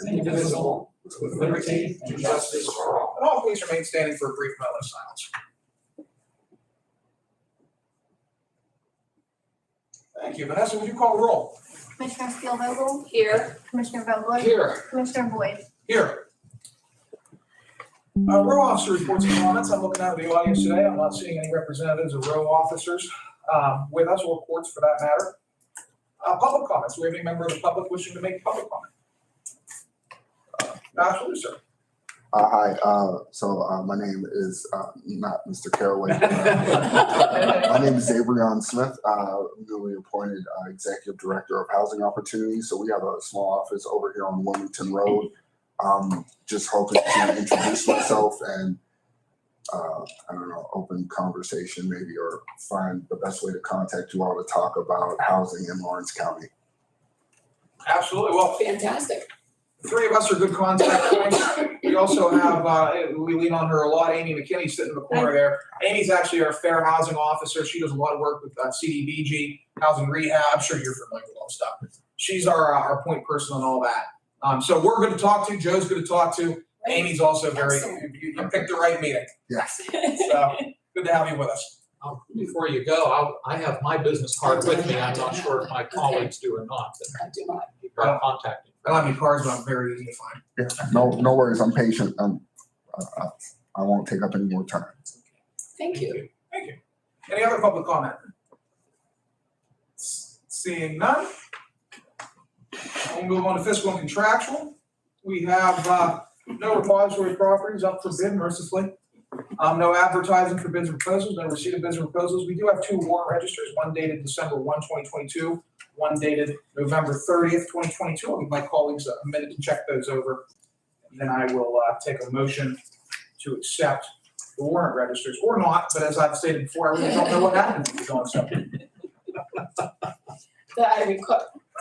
and indivisible, with liberty and justice for all. And all please remain standing for a brief moment of silence. Thank you. Vanessa, would you call the roll? Commissioner Steelvogel? Here. Commissioner Vogler? Here. Commissioner Boyd? Here. Row officer reports and comments. I'm looking out at the audience today. I'm not seeing any representatives of row officers with us, or reports for that matter. Public comments. Do we have any member of the public wishing to make public comment? Absolutely, sir. Hi, my name is not Mr. Caraway. My name is Avrion Smith, newly appointed Executive Director of Housing Opportunities. So we have a small office over here on Wilmington Road. Just hoping to introduce myself and, I don't know, open conversation maybe, or find the best way to contact you all to talk about housing in Lawrence County. Absolutely. Well, Fantastic. the three of us are good contact points. We also have, we lean on her a lot, Amy McKinney sitting in the corner there. Amy's actually our fair housing officer. She does a lot of work with CDBG, housing rehab. I'm sure you're familiar with all the stuff. She's our point person on all that. So we're good to talk to. Joe's good to talk to. Amy's also very, you picked the right meeting. Yes. So good to have you with us. Before you go, I have my business card with me. I'm not sure if my colleagues do or not, but I do not. you can contact me. I don't have any cards, but I'm very easy to find. Yeah, no worries. I'm patient. I won't take up any more time. Thank you. Thank you. Any other public comment? Seeing none. We'll move on to fiscal and contractual. We have no repository properties up for bid, mercifully. No advertising for bids and proposals, no receipt of bids and proposals. We do have two warrant registers, one dated December 1, 2022, one dated November 30th, 2022. I'll give my colleagues a minute to check those over. And then I will take a motion to accept the warrant registers, or not, but as I've stated before, I really don't know what happens if you don't accept them.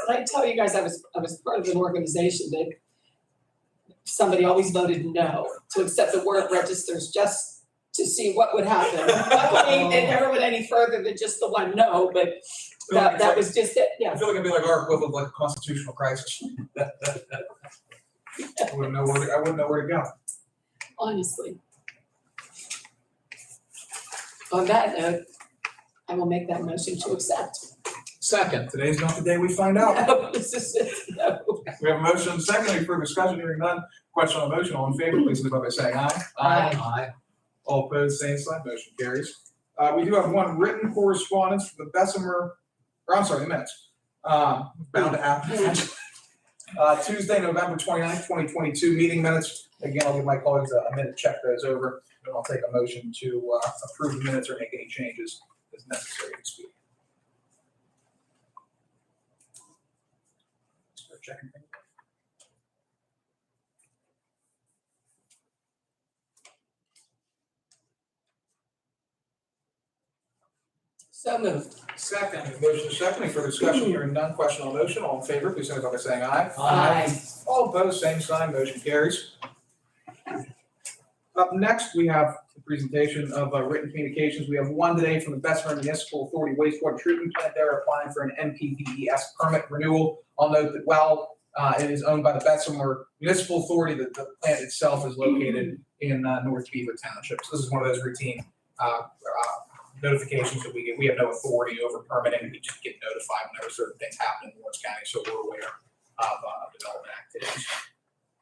I tell you guys, I was part of an organization that somebody always voted no to accept the warrant registers just to see what would happen. It never went any further than just the one no, but that was just it, I yeah. feel like it'd be like our equivalent of like a constitutional crisis. I wouldn't know where to go. Honestly. On that note, I will make that motion to accept. Second. Today's not the day we find out. No, this is it, no. We have a motion and a second. Any further discussion? Hearing none. Question on the motion. All in favor, please signify by saying aye. Aye. All opposed, same sign. Motion carries. We do have one written correspondence from the Bessemer, the minutes. Bound to happen. Tuesday, November 29th, 2022, meeting minutes. Again, I'll give my colleagues a minute to check those over, and I'll take a motion to approve the minutes or make any changes as necessary to speak. Start checking things. So moved. Second. Motion is second. Any further discussion? Hearing none. Question on the motion. All in favor, please signify by saying aye. Aye. All opposed, same sign. Motion carries. Up next, we have the presentation of written communications. We have one today from the Bessemer Municipal Authority wastewater treatment plant. They're applying for an NPDES permit renewal. I'll note that while it is owned by the Bessemer Municipal Authority, the plant itself is located in North Beaver Township. So this is one of those routine notifications that we get. We have no authority over permitting. We just get notified whenever certain things happen in Lawrence County, so we're aware of development activities.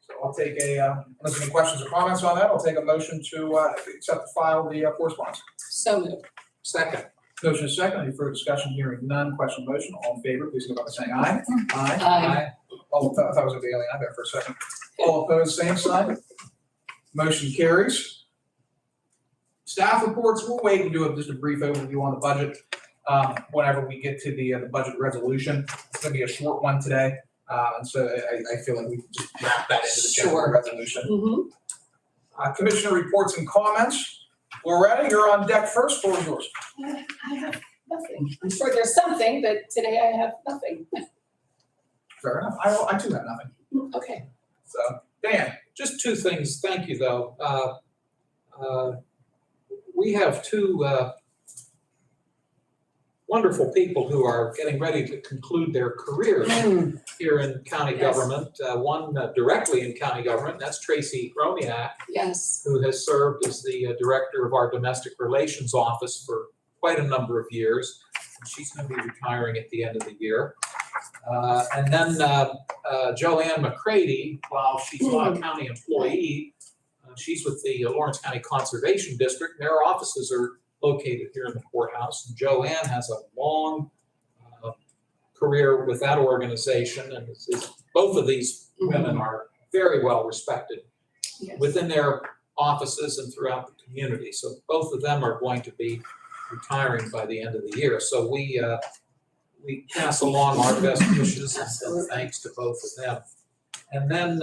So I'll take unless there are any questions or comments on that, I'll take a motion to accept the file the correspondence. So moved. Second. Motion is second. Any further discussion? Hearing none. Question on the motion. All in favor, please signify by saying aye. Aye. Aye. All I thought it was a alien. I bet for a second. All opposed, same sign. Motion carries. Staff reports, we'll wait and do just a brief overview on the budget whenever we get to the budget resolution. It's going to be a short one today, and so I feel like we can just wrap that into the general resolution. Mm-hmm. Commissioner reports and comments. Loretta, you're on deck first. Floor is yours. I have nothing. I'm sure there's something, but today I have nothing. Fair enough. I too have nothing. Okay. So, Dan. Just two things. Thank you, though. We have two wonderful people who are getting ready to conclude their careers here in county Yes. government. One directly in county government, that's Tracy Romiak, Yes. who has served as the director of our domestic relations office for quite a number of years. She's going to be retiring at the end of the year. And then Joanne McCready, while she's not a county employee, she's with the Lawrence County Conservation District. Their offices are located here in the courthouse. And Joanne has a long career with that organization, and both of these women are very well respected Yes. within their offices and throughout the community. So both of them are going to be retiring by the end of the year. So we pass along our best wishes and thanks to both of them. And then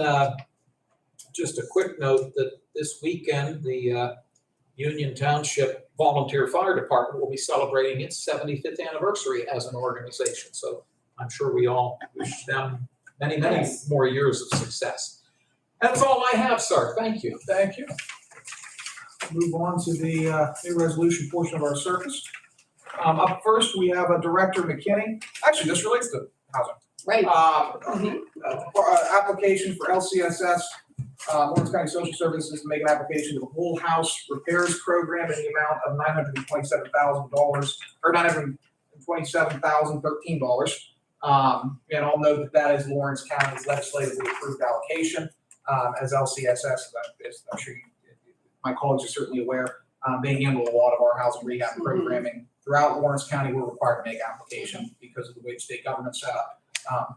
just a quick note that this weekend, the Union Township Volunteer Fire Department will be celebrating its 75th anniversary as an organization. So I'm sure we all wish them many, many Yes. more years of success. That's all I have, sir. Thank you. Thank you. Move on to the new resolution portion of our circus. Up first, we have Director McKinney. Actually, this relates to housing. Right. Application for LCSS, Lawrence County Social Services, to make an application to the whole house repairs program in the amount of $927,000, or $927,013. And I'll note that is Lawrence County's legislatively approved allocation, as LCSS, as I'm sure my colleagues are certainly aware, they handle a lot of our housing rehab programming throughout Lawrence County. We're required to make application because of the way state government's set up.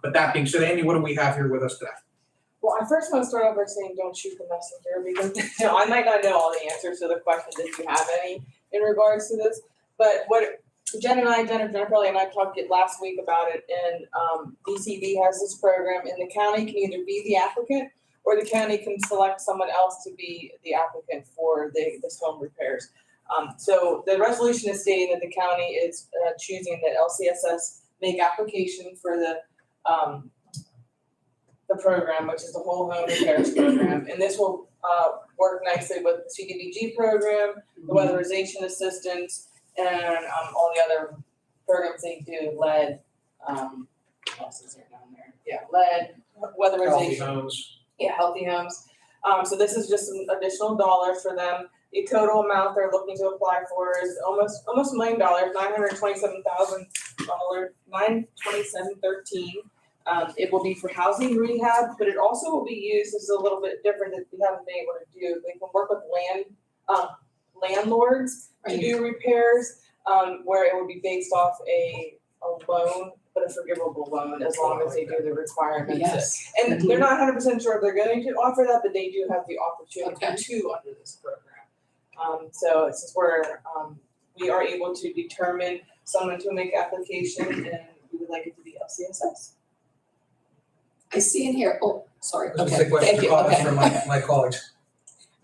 But that being said, Amy, what do we have here with us today? Well, I first want to start off by saying don't shoot the messenger because I might not know all the answers to the questions if you have any in regards to this. But what Jennifer Pelly and I talked last week about it, and DCV has this program, and the county can either be the applicant or the county can select someone else to be the applicant for this home repairs. So the resolution is stating that the county is choosing that LCSS make application for the program, which is the whole home repairs program, and this will work nicely with the CDBG program, the weatherization assistance, and all the other programs they do, lead, what else is there down there? Yeah, lead, weatherization. Healthy homes. Yeah, healthy homes. So this is just some additional dollars for them. The total amount they're looking to apply for is almost $1 million, $927,13. It will be for housing rehab, but it also will be used, this is a little bit different that we haven't been able to do. They can work with landlords to do repairs, where it would be based off a loan, but a forgivable loan, as long as they do the requirements. Yes. And they're not 100% sure if they're going to offer that, but they do have the opportunity Okay. to under this program. So this is where we are able to determine someone to make application, and we would like it to be LCSS. I see in here, oh, sorry, Just okay, a question, thank you, comments okay. from my colleagues.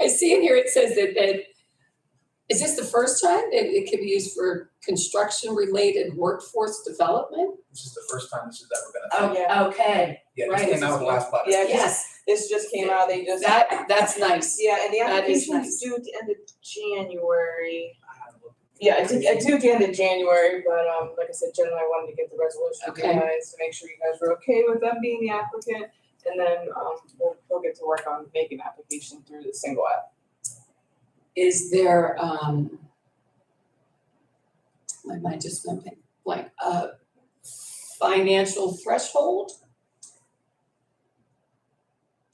I see in here it says that, is this the first time that it can be used for construction-related workforce development? This is the first time this has ever been a thing. Yeah. Okay, Yeah, right. this came out of the last budget. Yeah, yes, this just came out, they just. that's nice. Yeah, and the That is application is nice. due at the end of January. I haven't looked. Yeah, it's due at the end of January, but like I said, Jen and I wanted to get the resolution to you Okay. guys to make sure you guys were okay with them being the applicant. And then we'll get to work on making application through the single app. Is there, my mind just went blank, financial threshold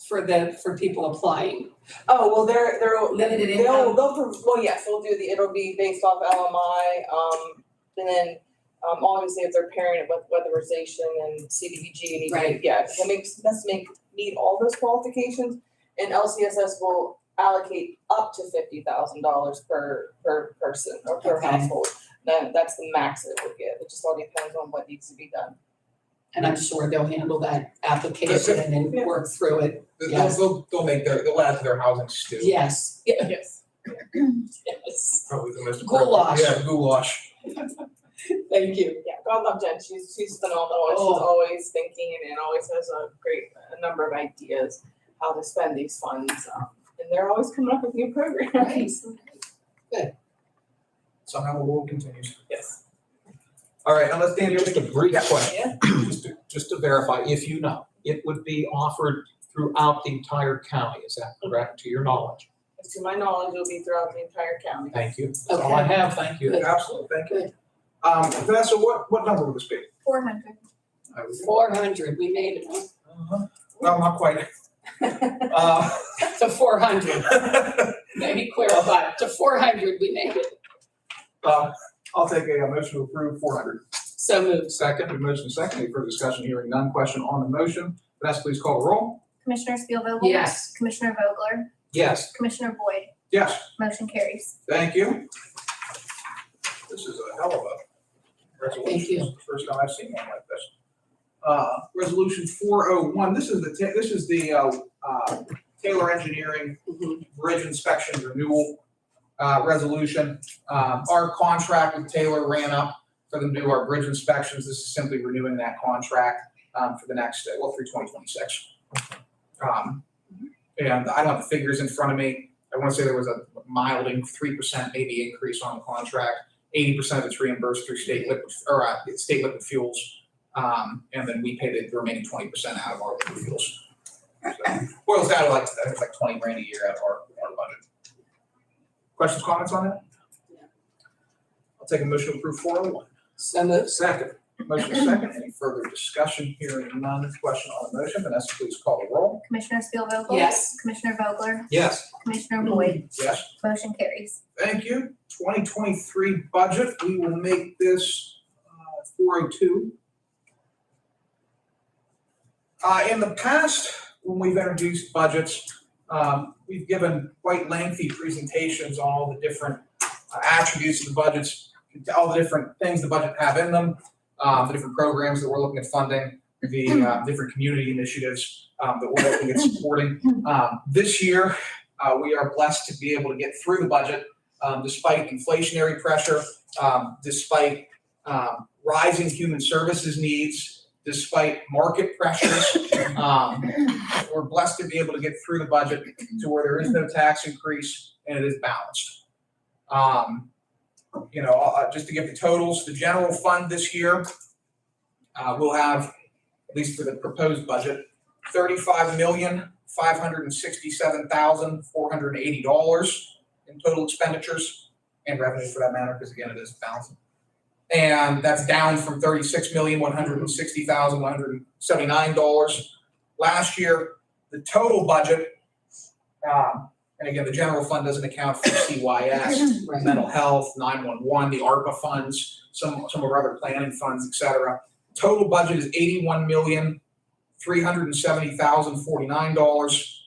for people applying? Oh, well, they're Limited they'll, income? well, yes, it'll be based off LMI, and then obviously if they're pairing it with weatherization and CDBG, Right. yeah, it meet all those qualifications, and LCSS will allocate up to $50,000 per person or per Okay. household. That's the max it would give, it just all depends on what needs to be done. And I'm sure they'll handle that application and then work through it. Yes. They'll add to their housing stew. Yes, Yes. yes. Probably the most. Goulash. Yeah, goulash. Thank you. Yeah, God love Jen, she's phenomenal, and she's Oh. always thinking and always has a number of ideas how to spend these funds, and they're always coming up with new programs. Right. Somehow the world continues. Yes. All right, now let's stand here. Just a brief Yeah. question, just to verify, if you know, it would be offered throughout the entire county, is that correct, to your knowledge? To my knowledge, it'll be throughout the entire county. Thank you, that's all I have, thank you. Absolutely, thank you. Vanessa, what number would this be? 400. 400, we made it, huh? Well, not quite. To 400, maybe clarify, to 400, we made it. I'll take a motion to approve 400. So moved. Second, a motion second, any further discussion, hearing none, question on the motion. Vanessa, please call the roll. Commissioner Spielvogel? Yes. Commissioner Vogler? Yes, Commissioner Boyd? Yes, Motion carries. thank you. This is a hell of a resolution. Thank you. This is the first time I've seen one like this. Resolution 401, this is the Taylor Engineering Mhm. Bridge Inspection Renewal resolution. Our contract with Taylor ran up for them to do our bridge inspections. This is simply renewing that contract for the next, through 2026. And I don't have the figures in front of me. I want to say there was a mild 3% maybe increase on the contract. 80% of it's reimbursed through state liquid fuels. And then we pay the remaining 20% out of our liquid fuels. So, boils down to I think it's like 20 grand a year out of our budget. Questions, comments on that? I'll take a motion to approve 401. So moved. Second. Motion is second. Any further discussion? Hearing none. Question on the motion. Vanessa, please call the roll. Commissioner Spielvogel? Yes. Commissioner Vogler? yes, Commissioner Boyd? Yes. Motion carries. Thank you. 2023 budget. We will make this 402. In the past, when we've introduced budgets, we've given quite lengthy presentations on all the different attributes of the budgets, all the different things the budget have in them, the different programs that we're looking at funding, the different community initiatives that we're looking at supporting. This year, we are blessed to be able to get through the budget despite inflationary pressure, despite rising human services needs, despite market pressures. We're blessed to be able to get through the budget to where there is no tax increase and it is balanced. Just to give the totals, the general fund this year will have, at least for the proposed budget, $35,567,480 in total expenditures and revenue for that matter, because again, it is balanced. And that's down from $36,160,179 last year. The total budget, and again, the general fund doesn't account for CYS, Right. mental health, 911, the ARPA funds, some of our other planning funds, et cetera. Total budget is $81,370,049,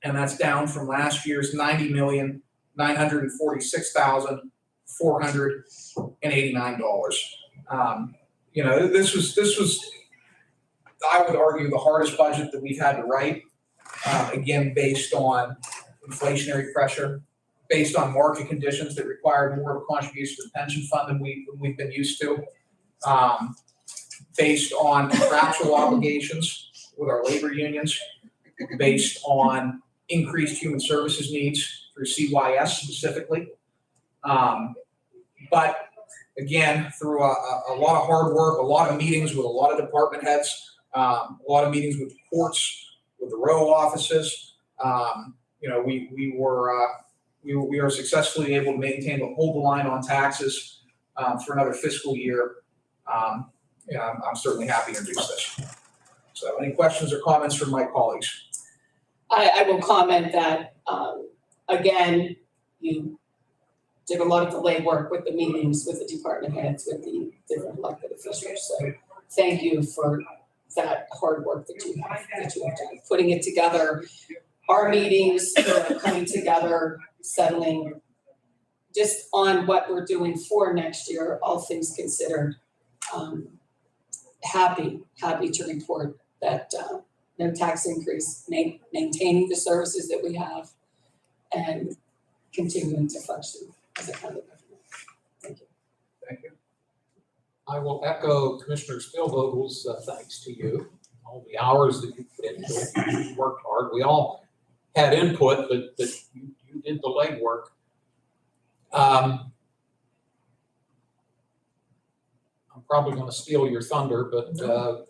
and that's down from last year's $90,946,489. This was, I would argue, the hardest budget that we've had to write. Again, based on inflationary pressure, based on market conditions that required more of a contribution to the pension fund than we've been used to, based on contractual obligations with our labor unions, based on increased human services needs through CYS specifically. But again, through a lot of hard work, a lot of meetings with a lot of department heads, a lot of meetings with the courts, with the row offices, we are successfully able to maintain the hold the line on taxes for another fiscal year. I'm certainly happy to introduce this. So, any questions or comments from my colleagues? I will comment that, again, you did a lot of the legwork with the meetings, with the department heads, with the different elected officials. So thank you for that hard work that you have done, putting it together. Our meetings, coming together, settling just on what we're doing for next year, all things considered. Happy to report that no tax increase, maintaining the services that we have and continuing to function as a county government. Thank you. Thank you. I will echo Commissioner Spielvogel's thanks to you, all the hours that you put into it. You worked hard. We all had input, but you did the legwork. I'm probably going to steal your thunder, but the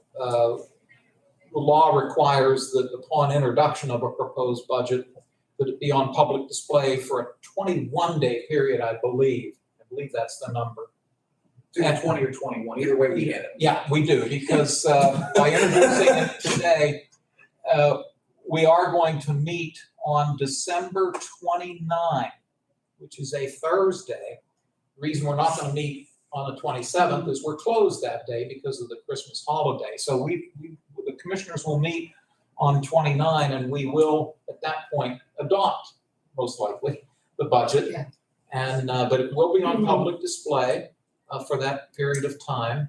law requires that upon introduction of a proposed budget, that it be on public display for a 21-day period, I believe. I believe that's the number. It's either 20 or 21, either way we get it. Yeah, we do, because by introducing it today, we are going to meet on December 29, which is a Thursday. The reason we're not going to meet on the 27th is we're closed that day because of the Christmas holiday. So the commissioners will meet on 29, and we will, at that point, adopt, most likely, the budget. Yeah. And but it will be on public display for that period of time.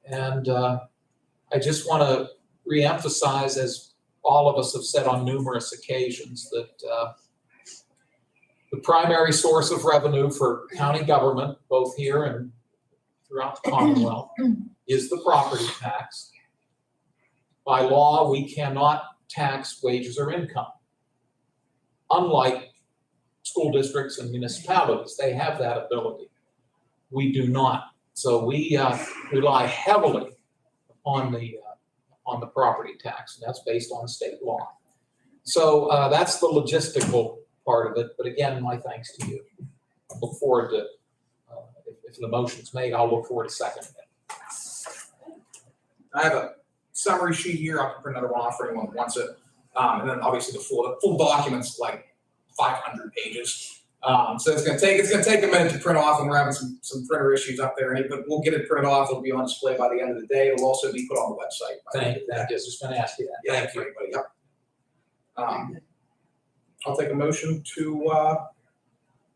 And I just want to reemphasize, as all of us have said on numerous occasions, that the primary source of revenue for county government, both here and throughout the Commonwealth, is the property tax. By law, we cannot tax wages or income. Unlike school districts and municipalities, they have that ability. We do not. So we rely heavily on the property tax, and that's based on state law. So that's the logistical part of it. But again, my thanks to you. I look forward to, if the motion's made, I'll look forward to seconding it. I have a summary sheet here. I can print another one off for anyone who wants it. And then obviously the full document's like 500 pages. So it's gonna take a minute to print off, and we're having some printer issues up there. But we'll get it printed off. It'll be on display by the end of the day. It'll also be put on the website. Thank you. I was just going to ask you that. Yeah, Thank you. everybody. Yep. I'll take a motion to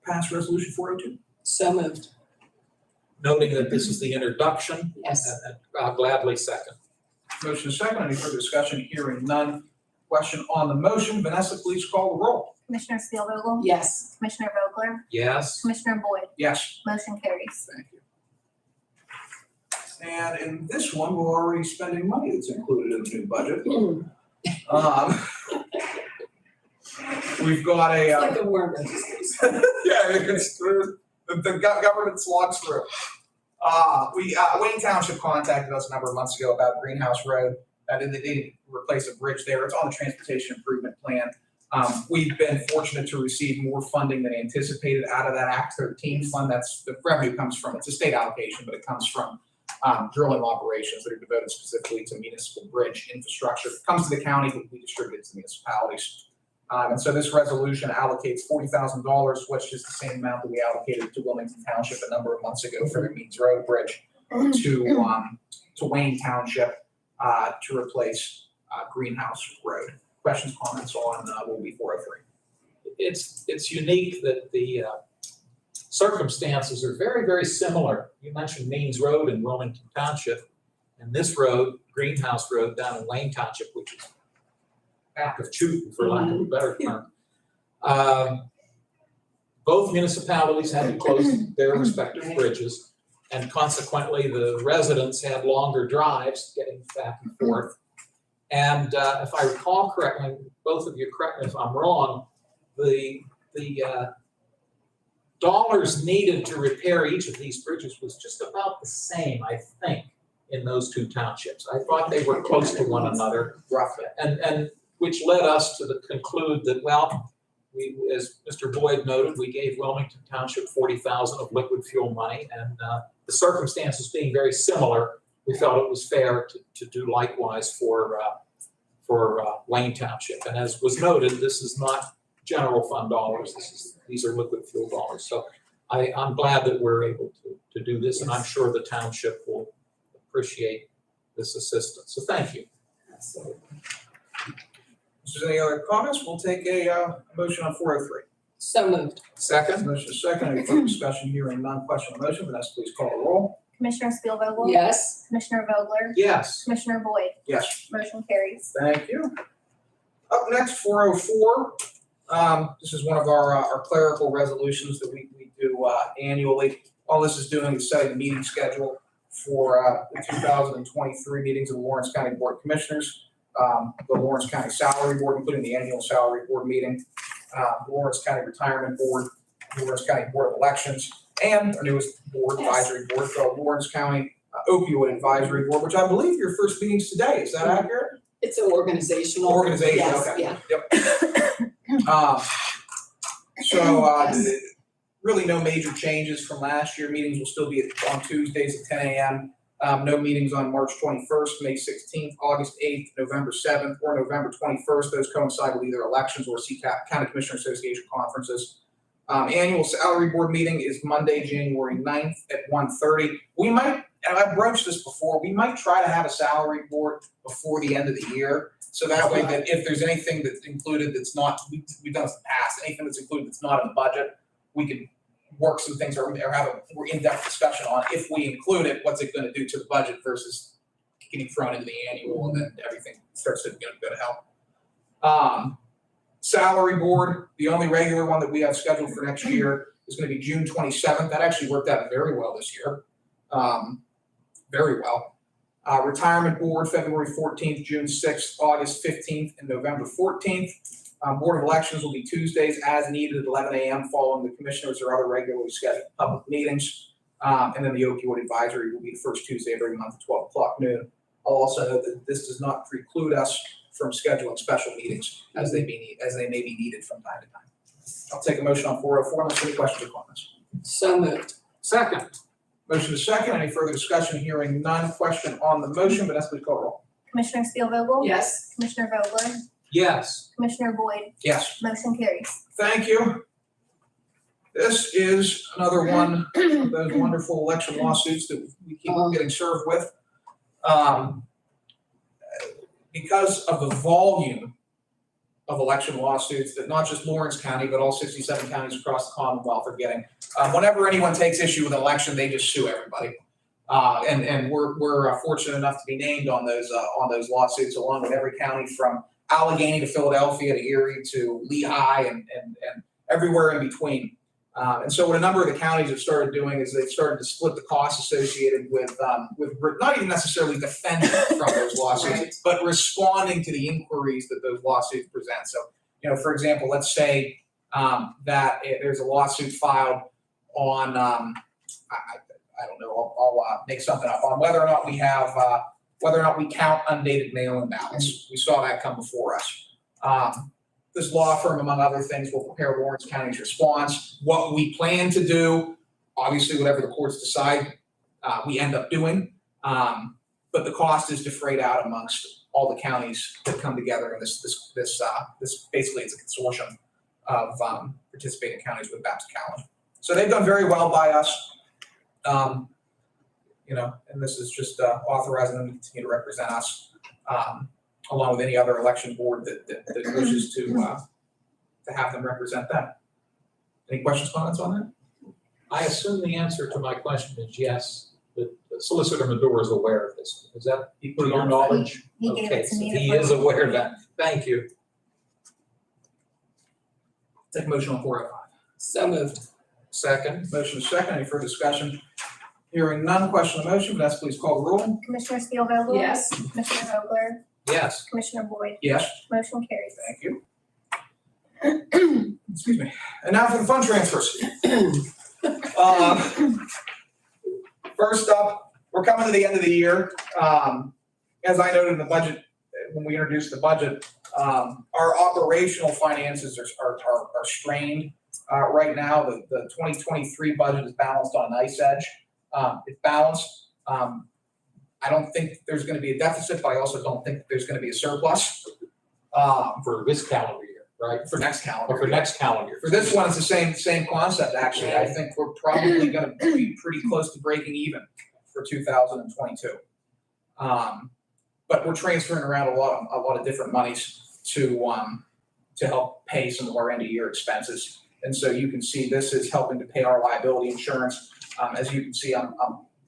pass resolution 402. So moved. Noting that this is the introduction, Yes. and I'll gladly second. Motion is second. Any further discussion? Hearing none. Question on the motion. Vanessa, please call the roll. Commissioner Spielvogel? Yes. Commissioner Vogler? Yes. Commissioner Boyd? Yes. Motion carries. Thank you. And in this one, we're already spending money that's included in the new budget. We've got a. It's like a worm registry. Yeah, it's through, the government's logs through. Wayne Township contacted us a number of months ago about Greenhouse Road. They need to replace a bridge there. It's on the transportation improvement plan. We've been fortunate to receive more funding than anticipated out of that Act 13 fund. That's the revenue comes from. It's a state allocation, but it comes from drilling operations that are devoted specifically to municipal bridge infrastructure. It comes to the county, but we distribute it to municipalities. And so this resolution allocates $40,000, which is the same amount that we allocated to Wilmington Township a number of months ago for the Meads Road Bridge to Wayne Township to replace Greenhouse Road. Questions, comments on will be 403. It's unique that the circumstances are very, very similar. You mentioned Means Road in Wilmington Township, and this road, Greenhouse Road, down in Wayne Township, which is back of Chooten, for lack of a better term. Both municipalities had to close their respective bridges, and consequently, the residents had longer drives getting back and forth. And if I recall correctly, both of you correct me if I'm wrong, the dollars needed to repair each of these bridges was just about the same, I think, in those two townships. I thought they were close to one another, Roughly. and which led us to conclude that, well, we, as Mr. Boyd noted, we gave Wilmington Township $40,000 of liquid fuel money, and the circumstances being very similar, we felt it was fair to do likewise for Wayne Township. And as was noted, this is not general fund dollars. These are liquid fuel dollars. So I'm glad that we're able to do this, and I'm sure the township will appreciate this assistance. So thank you. If there's any other comments, we'll take a motion on 403. So moved. Second? Motion is second. Any further discussion? Hearing none. Question on the motion. Vanessa, please call the roll. Commissioner Spielvogel? Yes. Commissioner Vogler? Yes. Commissioner Boyd? Yes. Motion carries. Thank you. Up next, 404. This is one of our clerical resolutions that we do annually. All this is doing is setting the meeting schedule for the 2023 meetings of the Lawrence County Board of Commissioners, the Lawrence County Salary Board, including the annual Salary Board meeting, the Lawrence County Retirement Board, the Lawrence County Board of Elections, and our newest board, advisory board, the Lawrence County Opioid Advisory Board, which I believe your first meeting's today, is that accurate? It's an organizational. Organization, Yes, okay. yeah. Really no major changes from last year. Meetings will still be on Tuesdays at 10 a.m. No meetings on March 21st, May 16th, August 8th, November 7th, or November 21st. Those coincide with either elections or CCAP, County Commissioner Association conferences. Annual salary board meeting is Monday, January 9th at 1:30. We might, and I've broached this before, we might try to have a salary board before the end of the year. So that way that if there's anything that's included that's not, we've done this in the past, anything that's included that's not in the budget, we can work some things or have a more in-depth discussion on if we include it, what's it gonna do to the budget versus getting thrown into the annual and then everything starts to go to hell. Salary board, the only regular one that we have scheduled for next year is gonna be June 27th. That actually worked out very well this year. Very well. Retirement board, February 14th, June 6th, August 15th, and November 14th. Board of elections will be Tuesdays as needed at 11 a.m. following the commissioners or other regularly scheduled public meetings. And then the opioid advisory will be the first Tuesday of every month at 12 o'clock noon. I'll also note that this does not preclude us from scheduling special meetings as they may be needed from time to time. I'll take a motion on 404 unless any questions or comments. So moved. Second. Motion is second. Any further discussion? Hearing none. Question on the motion. Vanessa, please call roll. Commissioner Steelvogel? Yes. Commissioner Vogler? Yes. Commissioner Boyd? Yes. Motion carries. Thank you. This is another one of those wonderful election lawsuits that we keep getting served with. Because of the volume of election lawsuits that not just Lawrence County, but all 67 counties across the Commonwealth are getting. Whenever anyone takes issue with an election, they just sue everybody. And we're fortunate enough to be named on those lawsuits, along with every county from Allegheny to Philadelphia to Erie to Lehigh and everywhere in between. And so what a number of the counties have started doing is they've started to split the costs associated with not even necessarily defending from those lawsuits, but responding to the inquiries that those lawsuits present. So, for example, let's say that there's a lawsuit filed on, I don't know, I'll make something up, on whether or not we count undated mail-in ballots. We saw that come before us. This law firm, among other things, will prepare Lawrence County's response. What we plan to do, obviously, whatever the courts decide, we end up doing. But the cost is defrayed out amongst all the counties that come together in this basically it's a consortium of participating counties with BAPS Callan. So they've done very well by us. And this is just authorizing them to continue to represent us. Along with any other election board that wishes to have them represent them. Any questions, comments on that? I assume the answer to my question is yes, but Solicitor Madore is aware of this. Is that to your knowledge? He gave it to me. Okay, so he is aware of that. Thank you. Take a motion on 405. So moved. Second. Motion is second. Any further discussion? Hearing none. Question on the motion. Vanessa, please call the roll. Commissioner Steelvogel? Yes. Commissioner Vogler? Yes. Commissioner Boyd? Yes. Motion carries. Thank you. Excuse me. And now for the fund transfers. First up, we're coming to the end of the year. As I noted in the budget, when we introduced the budget, our operational finances are strained. Right now, the 2023 budget is balanced on an ice edge. It's balanced. I don't think there's going to be a deficit, but I also don't think there's going to be a surplus. For this calendar year, right? For next calendar. Or for next calendar year. For this one, it's the same concept, actually. I think we're probably gonna be pretty close to breaking even for 2022. But we're transferring around a lot of different monies to help pay some of our end of year expenses. And so you can see this is helping to pay our liability insurance. As you can see, I'm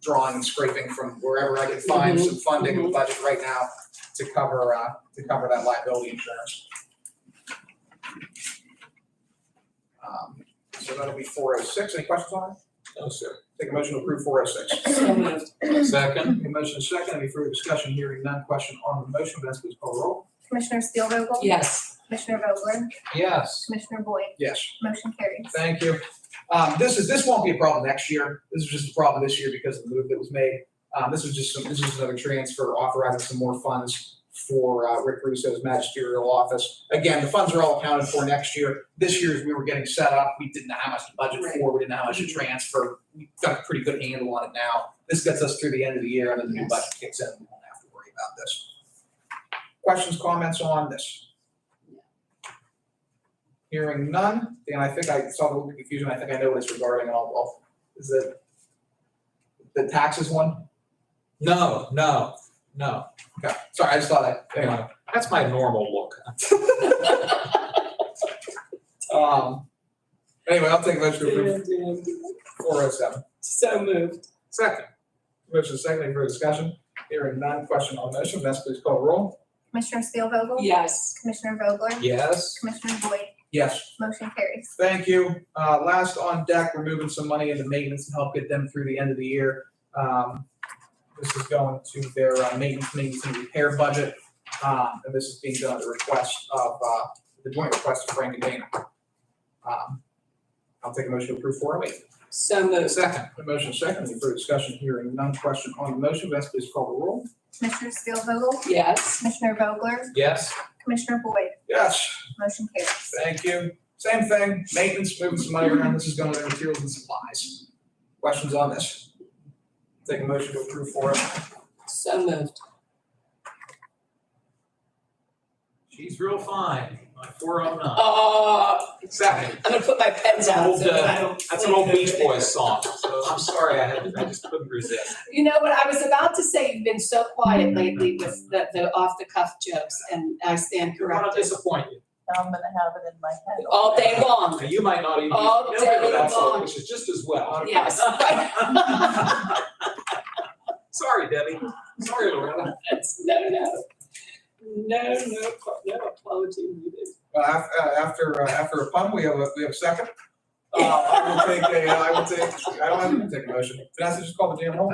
drawing and scraping from wherever I can find some funding in the budget right now to cover that liability insurance. So that'll be 406. Any questions on it? No, sir. Take a motion to approve 406. So moved. Second. A motion is second. Any further discussion? Hearing none. Question on the motion. Vanessa, please call the roll. Commissioner Steelvogel? Yes. Commissioner Vogler? Yes. Commissioner Boyd? Yes. Motion carries. Thank you. This won't be a problem next year. This is just a problem this year because of the move that was made. This is another transfer authorizing some more funds for Rick Russo's magisterial office. Again, the funds are all accounted for next year. This year, as we were getting set up, we didn't know how much to budget for, we didn't know how much to transfer. We've got a pretty good handle on it now. This gets us through the end of the year, and then the new Yes. budget kicks in, we won't have to worry about this. Questions, comments on this? Hearing none, and I think I saw the little confusion, I think I know what it's regarding, and is it the taxes one? No. Okay, sorry, I just thought anyway. That's my normal look. Anyway, I'll take a motion to approve 407. So moved. Second. Motion is second, any further discussion? Hearing none, question on the motion, Vanessa, please call the roll. Commissioner Steelvogel? Yes. Commissioner Vogler? Yes. Commissioner Boyd? Yes. Motion carries. Thank you. Last on deck, we're moving some money into maintenance to help get them through the end of the year. This is going to their maintenance and repair budget. And this is being done at the request of, the joint request of Frank and Dana. I'll take a motion to approve 408. So moved. Second. A motion second, any further discussion? Hearing none, question on the motion, Vanessa, please call the roll. Commissioner Steelvogel? Yes. Commissioner Vogler? Yes. Commissioner Boyd? Yes. Motion carries. Thank you. Same thing, maintenance, moving some money around. This is going to their materials and supplies. Questions on this? Take a motion to approve 408. So moved. She's real fine. My 409. I'm gonna put my pens out. so that I don't That's an old Beach Boys song, so I'm sorry, I just couldn't resist. You know what, I was about to say, you've been so quiet lately with the off-the-cuff jokes, and I stand I want to corrected. disappoint you. I'm gonna have it in my head. All day long, Now, you might not even All be familiar with day that song, long. which is just as well. yes. Sorry, Debbie. Sorry, Loretta. No apology needed. After a pun, we have a second. I don't have to take a motion. Vanessa, just call the damn roll.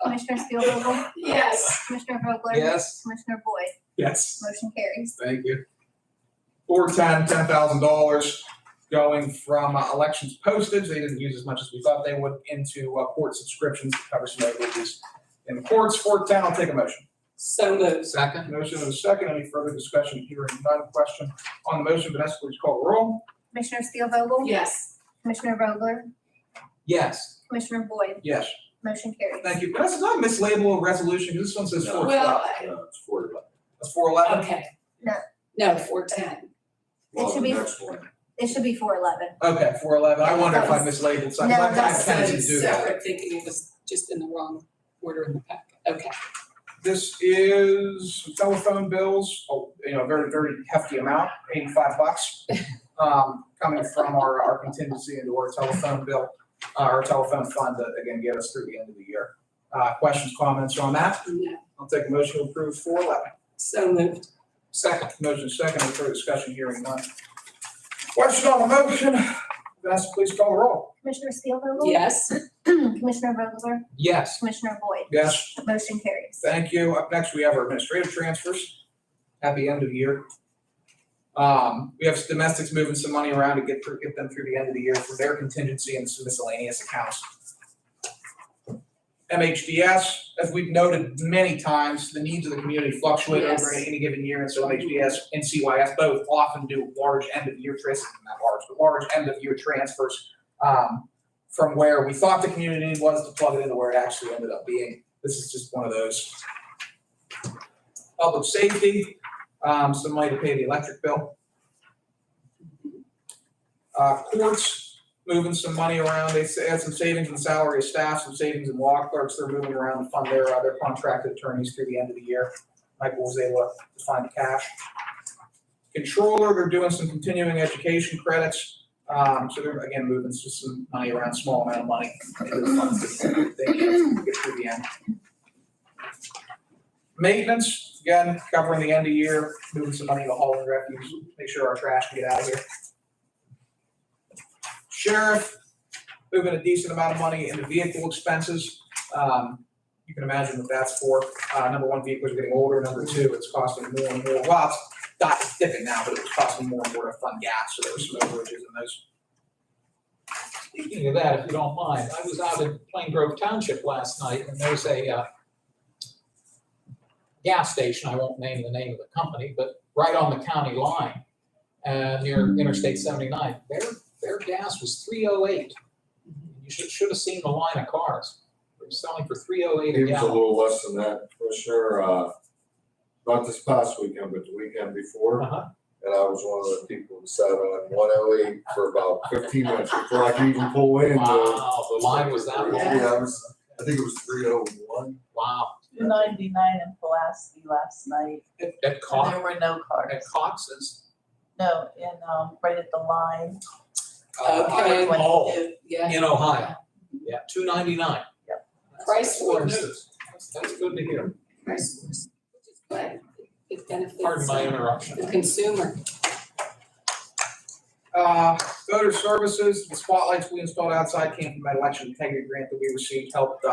Commissioner Steelvogel? Yes. Commissioner Vogler? Yes. Commissioner Boyd? Yes. Motion carries. Thank you. 410, $10,000 going from elections postage. They didn't use as much as we thought they would into court subscriptions to cover some activities in the courts. 410, I'll take a motion. So moved. Second. Motion and a second. Any further discussion? Hearing none. Question on the motion. Vanessa, please call the roll. Commissioner Steelvogel? Yes. Commissioner Vogler? Yes. Commissioner Boyd? Yes. Motion carries. Thank you. Vanessa, did I mislabel a resolution? This one says 412. Well, It's 411. That's 411? okay. No. No, 410. It should be, it should be 411. Okay, 411. I wonder if I mislabeled something. No, I kind of that's- tendency to do that. Separate, thinking it was just in the wrong order in the packet. Okay. This is telephone bills, very, very hefty amount, $85, coming from our contingency into our telephone bill, our telephone fund to, again, get us through the end of the year. Questions, comments on that? No. I'll take a motion to approve 411. So moved. Second. Motion second, any further discussion, hearing none. Question on the motion, Vanessa, please call the roll. Commissioner Steelvogel? Yes. Commissioner Vogler? Yes. Commissioner Boyd? Yes. Motion carries. Thank you. Up next, we have our administrative transfers. Happy end of the year. We have domestics moving some money around to get them through the end of the year for their contingency and some miscellaneous accounts. MHDS, as we've noted many times, the needs of the community fluctuate Yes. over any given year, and so MHDS and CYS both often do large end of year transfers, not large, but large end of year transfers from where we thought the community need was to plug it into where it actually ended up being. This is just one of those. Public safety, some money to pay the electric bill. Courts, moving some money around. They had some savings in salary of staff, some savings in law clerks. They're moving around to fund their contracted attorneys through the end of the year. Michael was able to find the cash. Controller, they're doing some continuing education credits. So they're, again, moving just some money around, small amount of money into the funds that they need to get through the end. Maintenance, again, covering the end of year, moving some money to haul and refuse, make sure our trash can get out of here. Sheriff, moving a decent amount of money into vehicle expenses. You can imagine what that's for. Number one, vehicles are getting older. Number two, it's costing more and more. Well, it's dipping now, but it was costing more and more to fund gas, so there was some overages in those. Speaking of that, if you don't mind, I was out in Plain Grove Township last night, and there's a gas station, I won't name the name of the company, but right on the county line, near Interstate 79. Their gas was $3.08. You should have seen the line of cars. They were selling for $3.08 a It was a gallon. little less than that, Commissioner, not this past weekend, but the weekend before. Uh-huh. And I was one of the people who sat on 108 for about 15 minutes before I could even pull in. Wow, the line was that long? Yeah, I think it was 301. Wow. 299 in Pulaski last night, At and Cox, there were no cars. at Cox's. No, in, right at the line. Okay. Oh, 22. Yeah, in Ohio. Yeah, $2.99. price wars, That's good to hear. price wars, which is good. It benefits. Pardon my interruption. The consumer. Voter services, the spotlights we installed outside came from that election integrity grant that we received, helped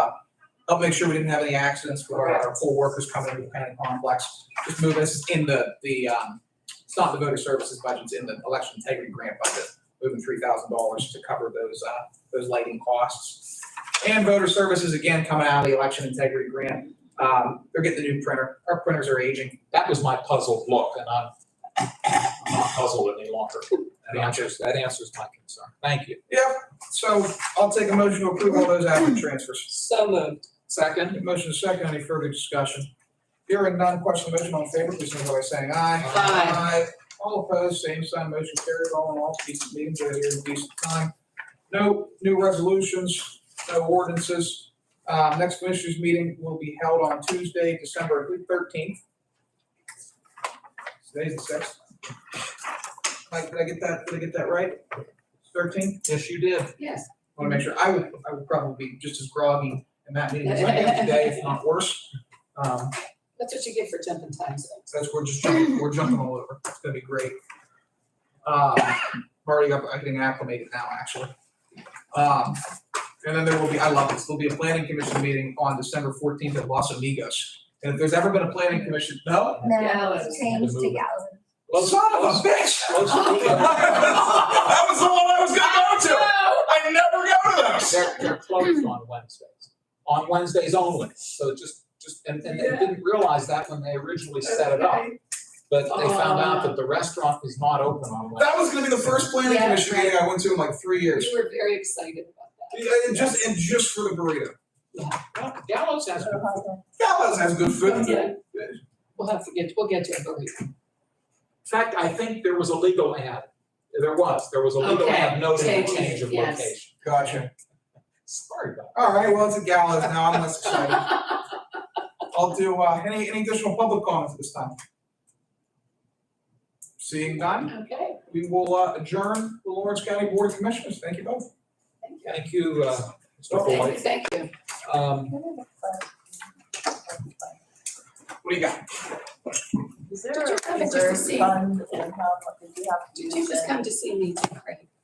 make sure we didn't have any accidents with our poll workers coming into the planning complex. Just moving, this is in it's not the voter services budget, it's in the election integrity grant budget, moving $3,000 to cover those lighting costs. And voter services, again, coming out of the election integrity grant. They're getting the new printer. Our printers are aging. That was my puzzled look, and I'm not puzzled any longer. That answers my concern. Thank you. Yep, so I'll take a motion to approve all those admin transfers. So moved. Second? Motion is second, any further discussion? Hearing none, question on the motion, all in favor, please signify by saying aye. Aye. All opposed, same sign, motion carried, all in all, decent meeting, do it here in decent time. No new resolutions, no ordinances. Next commissioners meeting will be held on Tuesday, December 13th. Today's the 6th. Mike, did I get that right? 13th? Yes, you did. Yes. I want to make sure, I would probably be just as groggy in that meeting as I am today, if not worse. That's what you get for jumping time zones. That's, we're jumping all over, it's gonna be great. Already getting acclimated now, actually. And then there will be, I love this, there'll be a planning commission meeting on December 14th at Los Amigos. And if there's ever been a planning commission, no? No, Gallows. it's changed to Gallows. Son of a bitch! Los Amigos. That was the one I was gonna go to! I never go to those! They're closed on Wednesdays, on Wednesdays only. So and they didn't realize that when they originally set it up. But they found out that the restaurant is not open on Wednesdays. That was gonna be the first planning Yeah, commission meeting I went to in like 3 years. We were very excited about that. Yeah, and just for the burrito. Well, Gallows has good food. Gallows has good food. Yeah. We'll get to it, Marie. In fact, I think there was a legal ad. There was a legal Okay, ad noting a changing change of it, yes. location. Gotcha. Sorry about All right, well, it's a Gallows now, I'm less excited. I'll do, any additional public comments at this time? Seeing none, Okay, we will adjourn the Lawrence County Board of Commissioners. Thank you both. thank you. that. Thank you, Mr. Thank you, Boyd. thank you. What do you got? Is there Did you come a in just to reserve see? fund and how much did you have to Did use you just it? come to see me, Craig?